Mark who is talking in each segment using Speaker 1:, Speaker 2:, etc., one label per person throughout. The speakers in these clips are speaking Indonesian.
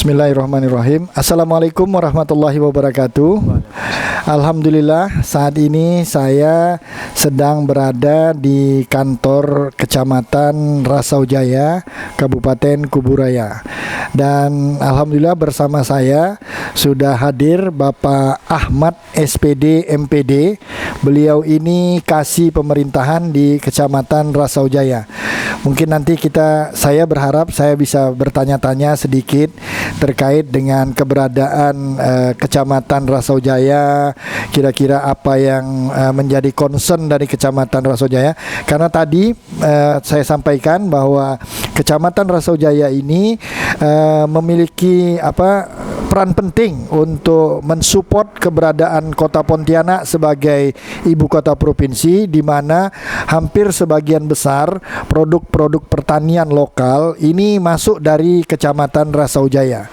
Speaker 1: Bismillahirrahmanirrahim. Assalamualaikum warahmatullahi wabarakatuh. Alhamdulillah, saat ini saya sedang berada di kantor Kecamatan Rasaujaya, Kabupaten Kuburaya. Dan alhamdulillah bersama saya sudah hadir Bapak Ahmad SPD MPD. Beliau ini kasih pemerintahan di Kecamatan Rasaujaya. Mungkin nanti saya berharap saya bisa bertanya-tanya sedikit terkait dengan keberadaan Kecamatan Rasaujaya, kira-kira apa yang menjadi concern dari Kecamatan Rasaujaya. Karena tadi saya sampaikan bahwa Kecamatan Rasaujaya ini memiliki peran penting untuk mensupport keberadaan Kota Pontianak sebagai ibu kota provinsi, di mana hampir sebagian besar produk-produk pertanian lokal ini masuk dari Kecamatan Rasaujaya.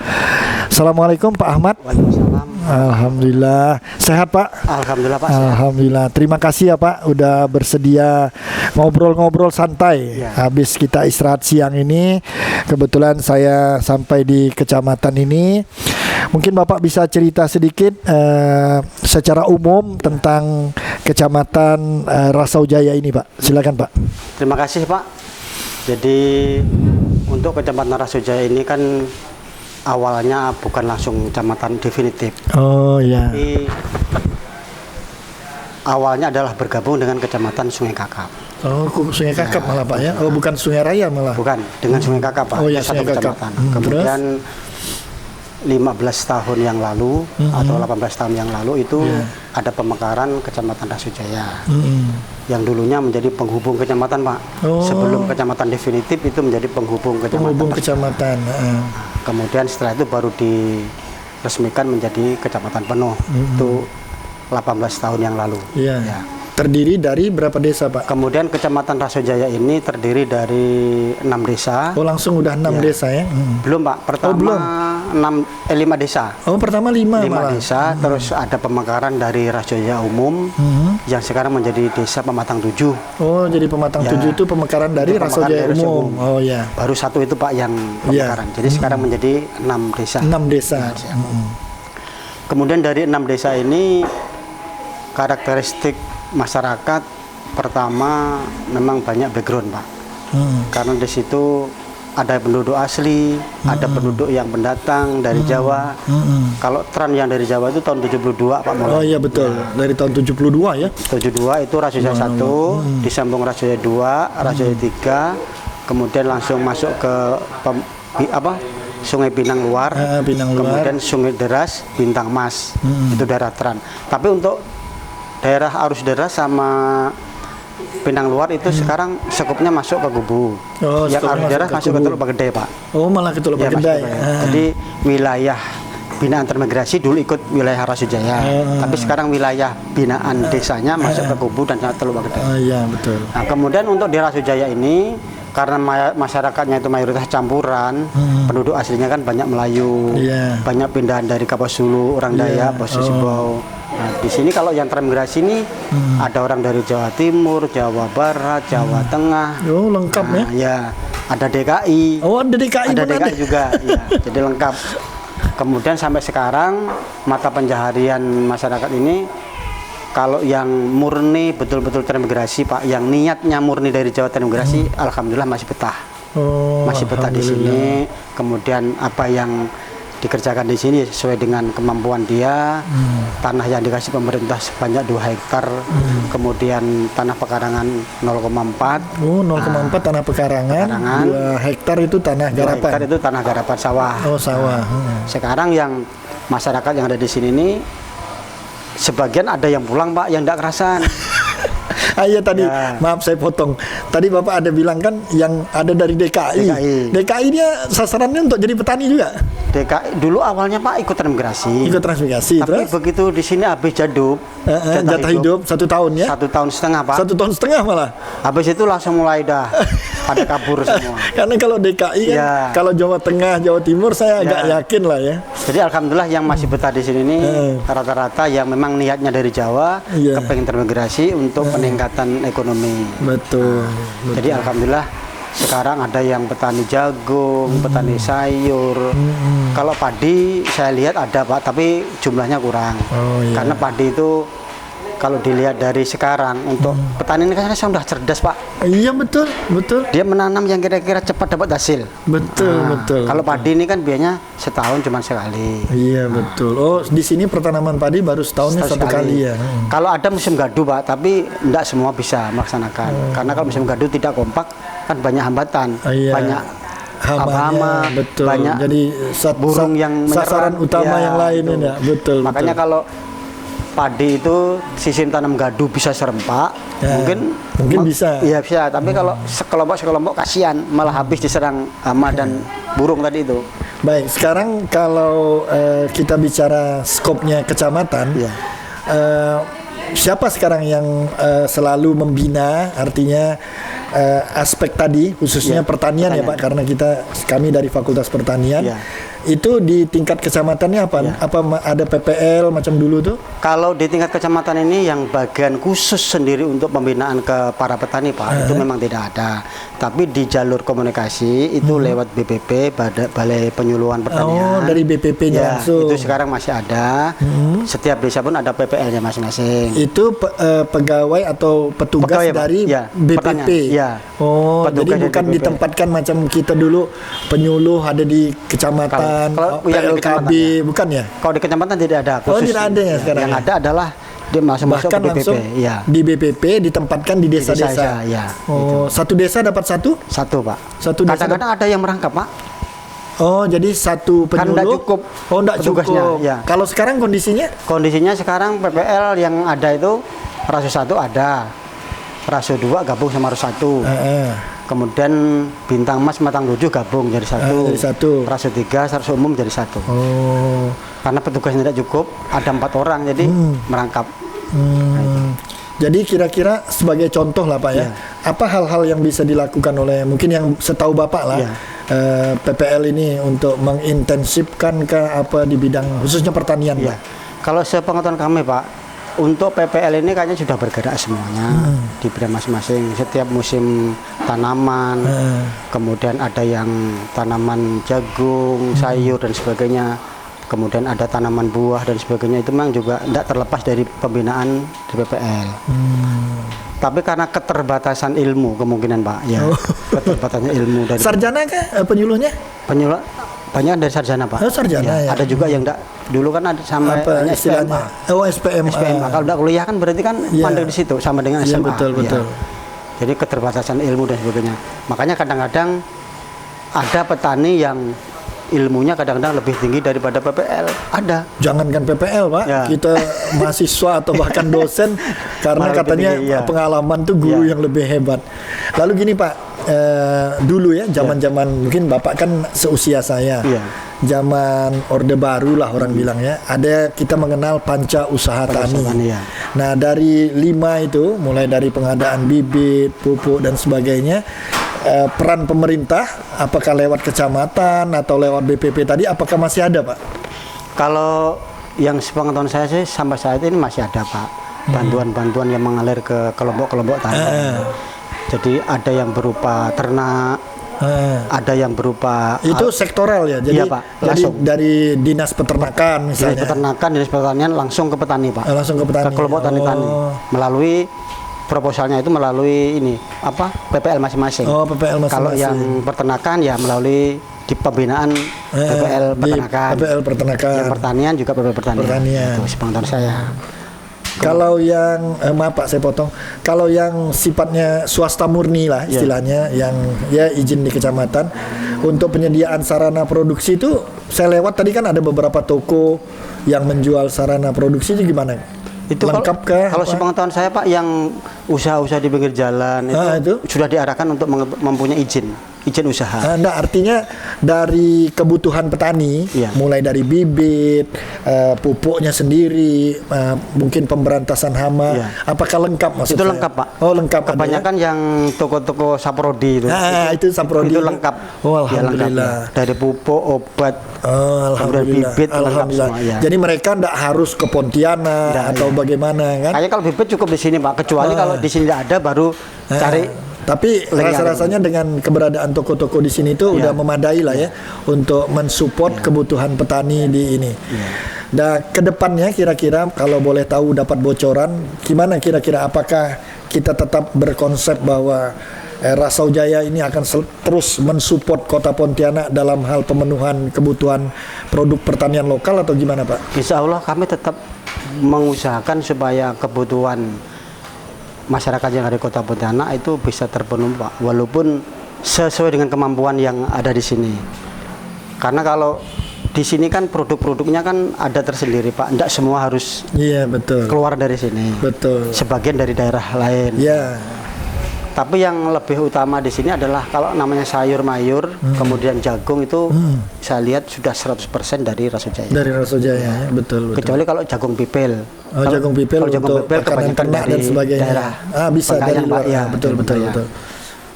Speaker 1: Assalamualaikum Pak Ahmad.
Speaker 2: Waalaikumsalam.
Speaker 1: Alhamdulillah. Sehat Pak?
Speaker 2: Alhamdulillah Pak.
Speaker 1: Alhamdulillah. Terima kasih ya Pak udah bersedia ngobrol-ngobrol santai ya. Habis kita istirahat siang ini, kebetulan saya sampai di kecamatan ini. Mungkin Bapak bisa cerita sedikit secara umum tentang Kecamatan Rasaujaya ini Pak. Silakan Pak.
Speaker 2: Terima kasih Pak. Jadi untuk Kecamatan Rasaujaya ini kan awalnya bukan langsung kecamatan definitif.
Speaker 1: Oh ya.
Speaker 2: Tapi awalnya adalah bergabung dengan Kecamatan Sungai Kakap.
Speaker 1: Oh, Sungai Kakap malah Pak ya? Oh, bukan Sungai Raya malah?
Speaker 2: Bukan, dengan Sungai Kakap Pak.
Speaker 1: Oh ya,
Speaker 2: satu
Speaker 1: Sungai Kakap.
Speaker 2: kecamatan. Kemudian 15 tahun yang lalu atau 18 tahun yang lalu itu ada pemekaran Kecamatan Rasaujaya. Yang dulunya menjadi penghubung kecamatan Pak.
Speaker 1: Oh. Sebelum
Speaker 2: kecamatan definitif itu menjadi penghubung kecamatan.
Speaker 1: Penghubung kecamatan.
Speaker 2: Kemudian setelah itu baru diresmikan menjadi kecamatan penuh. Itu 18 tahun yang lalu.
Speaker 1: Iya.
Speaker 2: Ya.
Speaker 1: Terdiri dari berapa desa Pak?
Speaker 2: Kemudian Kecamatan Rasaujaya ini terdiri dari 6 desa.
Speaker 1: Oh, langsung udah 6 desa ya?
Speaker 2: Belum Pak, pertama 5 desa.
Speaker 1: Oh, pertama 5
Speaker 2: desa, terus ada pemekaran dari Rasaujaya Umum yang sekarang menjadi Desa Pematang 7.
Speaker 1: Oh, jadi Pematang 7 itu pemekaran dari Rasaujaya Umum. Oh ya.
Speaker 2: Baru satu itu Pak yang pemekaran. Jadi sekarang menjadi 6 desa.
Speaker 1: 6 desa.
Speaker 2: Kemudian dari 6 desa ini karakteristik masyarakat pertama memang banyak background Pak. Karena di situ ada penduduk asli, ada penduduk yang pendatang dari Jawa. Kalau tren yang dari Jawa itu tahun 72 Pak mulai.
Speaker 1: Oh iya betul, dari tahun 72 ya.
Speaker 2: 72 itu Rasaujaya 1, disambung Rasaujaya 2, Rasaujaya 3, kemudian langsung masuk ke Sungai Pinang Luar, kemudian Sungai Deras, Bintang Mas. Itu daerah tren. Tapi untuk daerah arus deras sama Pinang Luar itu sekarang sekupnya masuk ke Gubu.
Speaker 1: Oh,
Speaker 2: yang arus deras masuk ke Teluk Bagedai Pak.
Speaker 1: Oh, malah ke Teluk Bagedai.
Speaker 2: Jadi wilayah binaan transmigrasi dulu ikut wilayah Rasaujaya. Tapi sekarang wilayah binaan desanya masuk ke Gubu dan Teluk Bagedai.
Speaker 1: Oh iya betul.
Speaker 2: Nah, kemudian untuk di Rasaujaya ini karena masyarakatnya itu mayoritas campuran, penduduk aslinya kan banyak Melayu, banyak pindahan dari Kapuasulu, orang Dayak, Posisi Bau. Nah, di sini kalau yang transmigrasi ini ada orang dari Jawa Timur, Jawa Barat, Jawa Tengah.
Speaker 1: Oh, lengkap
Speaker 2: ya. Ada DKI.
Speaker 1: Oh, ada DKI.
Speaker 2: Ada DKI juga, ya. Jadi lengkap. Kemudian sampai sekarang mata pencaharian masyarakat ini kalau yang murni betul-betul transmigrasi Pak, yang niatnya murni dari Jawa transmigrasi, alhamdulillah masih betah.
Speaker 1: Oh,
Speaker 2: masih betah di sini. Kemudian apa yang dikerjakan di sini sesuai dengan kemampuan dia. Tanah yang dikasih pemerintah sebanyak 2 hektar, kemudian tanah pekarangan 0,4.
Speaker 1: Oh, 0,4 tanah pekarangan, 2 hektar itu tanah garapan.
Speaker 2: 2 hektar itu tanah garapan sawah.
Speaker 1: Oh, sawah.
Speaker 2: Sekarang yang masyarakat yang ada di sini ini sebagian ada yang pulang Pak, yang tidak kerasan.
Speaker 1: Iya tadi, maaf saya potong. Tadi Bapak ada bilang kan yang ada dari DKI. DKI dia sasarannya untuk jadi petani juga.
Speaker 2: DKI dulu awalnya Pak ikut transmigrasi.
Speaker 1: Tapi
Speaker 2: terus begitu di sini habis
Speaker 1: jatah hidup 1 tahun ya.
Speaker 2: 1,5 tahun Pak.
Speaker 1: 1,5 tahun malah.
Speaker 2: Habis itu langsung mulai dah pada kabur semua.
Speaker 1: Karena kalau DKI kan, kalau Jawa Tengah, Jawa Timur saya agak yakin lah ya.
Speaker 2: Jadi alhamdulillah yang masih betah di sini ini rata-rata yang memang niatnya dari Jawa kepengen transmigrasi untuk peningkatan ekonomi.
Speaker 1: Betul.
Speaker 2: Jadi alhamdulillah sekarang ada yang petani jagung, petani sayur, Kalau padi saya lihat ada Pak, tapi jumlahnya kurang.
Speaker 1: Oh, iya.
Speaker 2: Karena padi itu kalau dilihat dari sekarang untuk petani ini kan sudah cerdas Pak.
Speaker 1: Iya betul, betul.
Speaker 2: Dia menanam yang kira-kira cepat dapat hasil.
Speaker 1: Betul, betul.
Speaker 2: Kalau padi ini kan biasanya setahun cuma sekali.
Speaker 1: Iya betul. Oh, di sini pertanaman padi baru setahunnya
Speaker 2: Setahun
Speaker 1: satu
Speaker 2: sekali.
Speaker 1: kali ya.
Speaker 2: Kalau ada musim gaduh Pak, tapi tidak semua bisa melaksanakan. Karena kalau musim gaduh tidak kompak, kan banyak hambatan,
Speaker 1: Iya.
Speaker 2: banyak
Speaker 1: Hamanya,
Speaker 2: hama,
Speaker 1: betul.
Speaker 2: banyak
Speaker 1: Jadi
Speaker 2: burung yang
Speaker 1: sasaran
Speaker 2: menyerang.
Speaker 1: utama
Speaker 2: Ya,
Speaker 1: yang lain
Speaker 2: itu.
Speaker 1: ya. Betul.
Speaker 2: Makanya
Speaker 1: betul.
Speaker 2: kalau padi itu sistem tanam gaduh bisa serempak,
Speaker 1: Ya, mungkin bisa.
Speaker 2: Iya bisa, tapi kalau sekelompok kasihan malah habis diserang hama dan burung tadi itu.
Speaker 1: Baik, sekarang kalau kita bicara skopnya kecamatan,
Speaker 2: Iya.
Speaker 1: siapa sekarang yang selalu membina, artinya aspek tadi, khususnya
Speaker 2: Iya,
Speaker 1: pertanian ya
Speaker 2: pertanian.
Speaker 1: Pak, karena kami dari Fakultas Pertanian,
Speaker 2: Iya.
Speaker 1: itu di tingkat kecamatannya apa?
Speaker 2: Iya.
Speaker 1: Apa ada PPL macam dulu tuh?
Speaker 2: Kalau di tingkat kecamatan ini yang bagian khusus sendiri untuk pembinaan ke para petani Pak, itu memang tidak ada. Tapi di jalur komunikasi itu lewat BPP, Balai Penyuluhan Pertanian.
Speaker 1: Oh, dari BPP-nya
Speaker 2: Ya,
Speaker 1: langsung.
Speaker 2: itu sekarang masih ada. Setiap desa pun ada PPL-nya masing-masing.
Speaker 1: Itu pegawai atau petugas
Speaker 2: Pegawai, Pak.
Speaker 1: dari
Speaker 2: Ya,
Speaker 1: BPP.
Speaker 2: pertanian. Ya.
Speaker 1: Oh,
Speaker 2: Petugas
Speaker 1: jadi
Speaker 2: dari
Speaker 1: bukan
Speaker 2: BPP.
Speaker 1: ditempatkan macam kita dulu penyuluh ada di kecamatan,
Speaker 2: Kalau yang di
Speaker 1: PLKB,
Speaker 2: kecamatan, ya.
Speaker 1: bukan ya?
Speaker 2: Kalau di kecamatan tidak ada
Speaker 1: Oh,
Speaker 2: khusus.
Speaker 1: tidak ada ya sekarang
Speaker 2: Yang
Speaker 1: ya?
Speaker 2: ada adalah dia masuk
Speaker 1: Bahkan
Speaker 2: ke BPP.
Speaker 1: langsung
Speaker 2: Ya.
Speaker 1: di BPP ditempatkan di desa-desa.
Speaker 2: desa, ya,
Speaker 1: Oh, satu desa dapat satu?
Speaker 2: Satu Pak.
Speaker 1: Satu desa
Speaker 2: Kadang-kadang ada yang merangkap Pak.
Speaker 1: Oh, jadi satu
Speaker 2: Kan
Speaker 1: penyuluh.
Speaker 2: nggak cukup
Speaker 1: Oh, enggak
Speaker 2: petugasnya,
Speaker 1: cukup.
Speaker 2: ya.
Speaker 1: Kalau sekarang kondisinya?
Speaker 2: Kondisinya sekarang PPL yang ada itu Rasu 1 ada, Rasu 2 gabung sama Rasu 1. Kemudian Bintang Mas Matang 7 gabung jadi satu.
Speaker 1: Jadi satu.
Speaker 2: Rasu 3 Rasu umum jadi satu.
Speaker 1: Oh.
Speaker 2: Karena petugasnya tidak cukup, ada 4 orang jadi merangkap.
Speaker 1: Jadi kira-kira sebagai contoh lah Pak ya,
Speaker 2: Iya.
Speaker 1: apa hal-hal yang bisa dilakukan oleh mungkin yang setahu Bapak lah
Speaker 2: Iya.
Speaker 1: PPL ini untuk mengintensifkan ke apa di bidang khususnya pertanian
Speaker 2: Ya.
Speaker 1: Pak?
Speaker 2: Kalau sepengetahuan kami Pak, untuk PPL ini kayaknya sudah bergerak semuanya di bidang masing-masing. Setiap musim tanaman, kemudian ada yang tanaman jagung, sayur dan sebagainya. Kemudian ada tanaman buah dan sebagainya, itu memang juga tidak terlepas dari pembinaan di PPL. Tapi karena keterbatasan ilmu kemungkinan Pak, ya keterbatasan ilmu dari
Speaker 1: Sarjana kah penyuluhnya?
Speaker 2: penyuluh banyak dari sarjana Pak.
Speaker 1: Oh, sarjana ya.
Speaker 2: Ada juga yang enggak, dulu kan ada sama
Speaker 1: Apa
Speaker 2: hanya
Speaker 1: istilahnya? Oh, SPMA.
Speaker 2: SPMA. Kalau udah kuliah kan berarti kan
Speaker 1: Iya.
Speaker 2: pandai di situ sama dengan
Speaker 1: Iya,
Speaker 2: SMA.
Speaker 1: betul,
Speaker 2: Iya.
Speaker 1: betul.
Speaker 2: Jadi keterbatasan ilmu dan sebagainya. Makanya kadang-kadang ada petani yang ilmunya kadang-kadang lebih tinggi daripada PPL. Ada.
Speaker 1: Jangankan PPL Pak,
Speaker 2: Ya.
Speaker 1: kita mahasiswa atau bahkan dosen karena
Speaker 2: Malah lebih
Speaker 1: katanya
Speaker 2: tinggi, ya.
Speaker 1: pengalaman tuh guru
Speaker 2: Ya.
Speaker 1: yang lebih hebat. Lalu gini Pak, dulu ya zaman-zaman mungkin Bapak kan seusia saya.
Speaker 2: Iya.
Speaker 1: Zaman Orde Baru lah orang bilang ya. Ada kita mengenal panca usaha tani.
Speaker 2: tani, ya.
Speaker 1: Nah, dari 5 itu mulai dari pengadaan bibit, pupuk dan sebagainya, peran pemerintah apakah lewat kecamatan atau lewat BPP tadi apakah masih ada Pak?
Speaker 2: Kalau yang sepengetahuan saya sih sampai saat ini masih ada Pak. Bantuan-bantuan yang mengalir ke kelompok-kelompok tani. Jadi ada yang berupa ternak, ada yang berupa
Speaker 1: Itu sektoral ya. Jadi,
Speaker 2: Iya, Pak,
Speaker 1: jadi
Speaker 2: langsung.
Speaker 1: dari dinas peternakan
Speaker 2: Dinas
Speaker 1: misalnya.
Speaker 2: peternakan, dinas pertanian langsung ke petani Pak.
Speaker 1: Langsung ke petani.
Speaker 2: Ke kelompok tani-tani.
Speaker 1: Oh.
Speaker 2: Melalui proposalnya itu melalui ini apa PPL masing-masing.
Speaker 1: Oh, PPL masing-masing.
Speaker 2: Kalau yang peternakan ya melalui di pembinaan PPL
Speaker 1: di
Speaker 2: peternakan.
Speaker 1: PPL peternakan.
Speaker 2: Yang pertanian juga PPL pertanian.
Speaker 1: Pertanian.
Speaker 2: Itu sepengetahuan saya.
Speaker 1: Kalau yang maaf Pak saya potong. Kalau yang sifatnya swasta murni lah istilahnya yang ya izin di kecamatan untuk penyediaan sarana produksi itu saya lewat tadi kan ada beberapa toko yang menjual sarana produksi itu gimana?
Speaker 2: Itu
Speaker 1: lengkap kah?
Speaker 2: kalau
Speaker 1: apa?
Speaker 2: sepengetahuan saya Pak yang usaha-usaha di pinggir jalan
Speaker 1: itu?
Speaker 2: sudah diarahkan untuk mempunyai izin usaha.
Speaker 1: Nah, artinya dari kebutuhan petani,
Speaker 2: Iya.
Speaker 1: mulai dari bibit, pupuknya sendiri, mungkin pemberantasan hama,
Speaker 2: Iya.
Speaker 1: apakah lengkap maksud
Speaker 2: Itu
Speaker 1: saya?
Speaker 2: lengkap Pak.
Speaker 1: Oh lengkap. ada ya?
Speaker 2: Kebanyakan yang toko-toko saprodi itu.
Speaker 1: Itu saprodi.
Speaker 2: Itu lengkap.
Speaker 1: Oh,
Speaker 2: Ya, lengkap,
Speaker 1: alhamdulillah.
Speaker 2: ya. Dari pupuk, obat,
Speaker 1: Oh, alhamdulillah.
Speaker 2: bibit, lengkap
Speaker 1: Alhamdulillah.
Speaker 2: semua, ya.
Speaker 1: Jadi mereka tidak harus ke Pontianak
Speaker 2: Nggak,
Speaker 1: atau bagaimana kan?
Speaker 2: Kayaknya kalau bibit cukup di sini Pak. Kecuali kalau di sini tidak ada baru cari
Speaker 1: Tapi rasa-rasanya dengan keberadaan toko-toko di sini itu udah memadai lah ya untuk mensupport kebutuhan petani di ini. Dan kedepannya kira-kira kalau boleh tahu dapat bocoran, gimana kira-kira apakah kita tetap berkonsep bahwa Rasau Jaya ini akan terus mensupport Kota Pontianak dalam hal pemenuhan kebutuhan produk pertanian lokal atau gimana Pak?
Speaker 2: Insya Allah kami tetap mengusahakan supaya kebutuhan masyarakat yang ada di Kota Pontianak itu bisa terpenuhi Pak, walaupun sesuai dengan kemampuan yang ada di sini. Karena kalau di sini kan produk-produknya kan ada tersendiri Pak, tidak semua harus
Speaker 1: betul
Speaker 2: keluar dari sini.
Speaker 1: Betul.
Speaker 2: Sebagian dari daerah lain. Tapi yang lebih utama di sini adalah kalau namanya sayur mayur, kemudian jagung itu saya lihat sudah 100% dari Rasau Jaya.
Speaker 1: Dari Rasau Jaya, betul.
Speaker 2: Kecuali kalau jagung pipil.
Speaker 1: Jagung pipil untuk makanan ternak dan sebagainya.
Speaker 2: Daerah
Speaker 1: bisa dari luar.
Speaker 2: Pak,
Speaker 1: betul.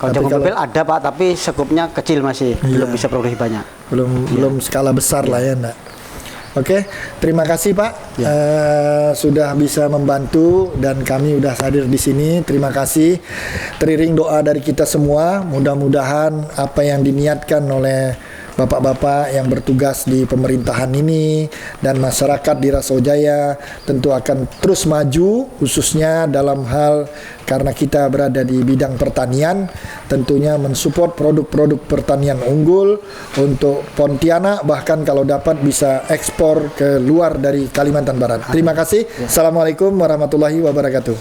Speaker 2: Kalau jagung pipil ada Pak, tapi sekupnya kecil masih, belum bisa produksi banyak.
Speaker 1: Belum skala besar lah ya, Nak. Oke, terima kasih Pak sudah bisa membantu dan kami udah hadir di sini. Terima kasih. Teriring doa dari kita semua, mudah-mudahan apa yang diniatkan oleh bapak-bapak yang bertugas di pemerintahan ini dan masyarakat di Rasau Jaya tentu akan terus maju, khususnya dalam hal karena kita berada di bidang pertanian, tentunya mensupport produk-produk pertanian unggul untuk Pontianak, bahkan kalau dapat bisa ekspor ke luar dari Kalimantan Barat. Terima kasih. Assalamualaikum warahmatullahi wabarakatuh.